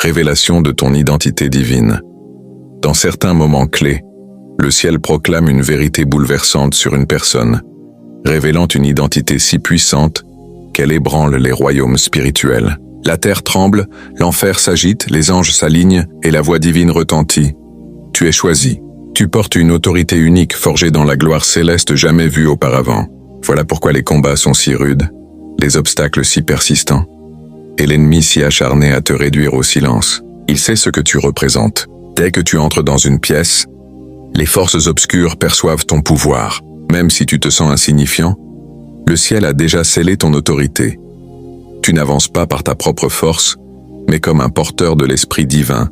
Révélation de ton identité divine. Dans certains moments clés, le ciel proclame une vérité bouleversante sur une personne, révélant une identité si puissante qu'elle ébranle les royaumes spirituels. La terre tremble, l'enfer s'agite, les anges s'alignent et la voix divine retentit. Tu es choisi. Tu portes une autorité unique forgée dans la gloire céleste jamais vue auparavant. Voilà pourquoi les combats sont si rudes, les obstacles si persistants, et l'ennemi si acharné à te réduire au silence. Il sait ce que tu représentes. Dès que tu entres dans une pièce, les forces obscures perçoivent ton pouvoir. Même si tu te sens insignifiant, le ciel a déjà scellé ton autorité. Tu n'avances pas par ta propre force, mais comme un porteur de l'esprit divin,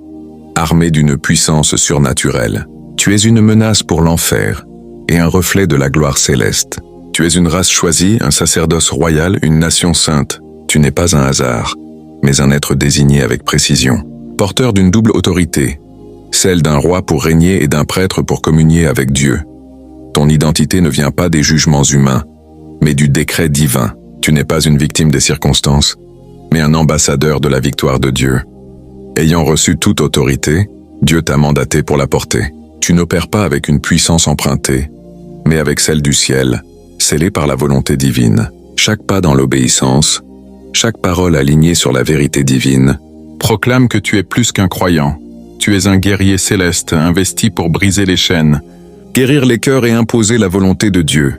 armé d'une puissance surnaturelle. Tu es une menace pour l'enfer et un reflet de la gloire céleste. Tu es une race choisie, un sacerdoce royal, une nation sainte. Tu n'es pas un hasard, mais un être désigné avec précision. Porteur d'une double autorité, celle d'un roi pour régner et d'un prêtre pour communier avec Dieu. Ton identité ne vient pas des jugements humains, mais du décret divin. Tu n'es pas une victime des circonstances, mais un ambassadeur de la victoire de Dieu. Ayant reçu toute autorité, Dieu t'a mandaté pour la porter. Tu n'opères pas avec une puissance empruntée, mais avec celle du ciel, scellée par la volonté divine. Chaque pas dans l'obéissance, chaque parole alignée sur la vérité divine, proclame que tu es plus qu'un croyant. Tu es un guerrier céleste, investi pour briser les chaînes, guérir les cœurs et imposer la volonté de Dieu.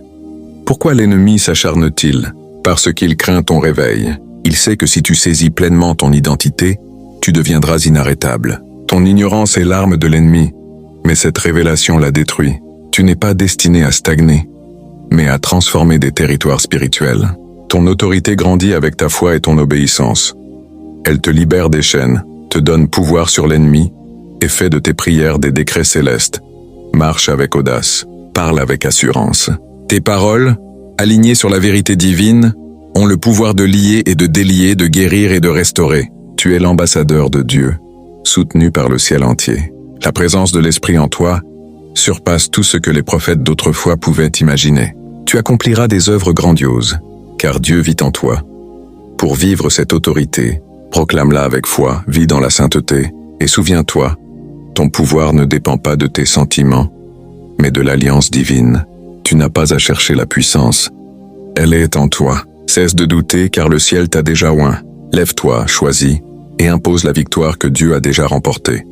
Pourquoi l'ennemi s'acharne-t-il? Parce qu'il craint ton réveil. Il sait que si tu saisis pleinement ton identité, tu deviendras inarrêtable. Ton ignorance est l'arme de l'ennemi, mais cette révélation la détruit. Tu n'es pas destiné à stagner, mais à transformer des territoires spirituels. Ton autorité grandit avec ta foi et ton obéissance. Elle te libère des chaînes, te donne pouvoir sur l'ennemi, et fait de tes prières des décrets célestes. Marche avec audace, parle avec assurance. Tes paroles, alignées sur la vérité divine, ont le pouvoir de lier et de délier, de guérir et de restaurer. Tu es l'ambassadeur de Dieu, soutenu par le ciel entier. La présence de l'Esprit en toi surpasse tout ce que les prophètes d'autrefois pouvaient imaginer. Tu accompliras des œuvres grandioses, car Dieu vit en toi. Pour vivre cette autorité, proclame-la avec foi, vis dans la sainteté, et souviens-toi, ton pouvoir ne dépend pas de tes sentiments, mais de l'alliance divine. Tu n'as pas à chercher la puissance, elle est en toi. Cesse de douter, car le ciel t'a déjà oint. Lève-toi, choisis, et impose la victoire que Dieu a déjà remportée.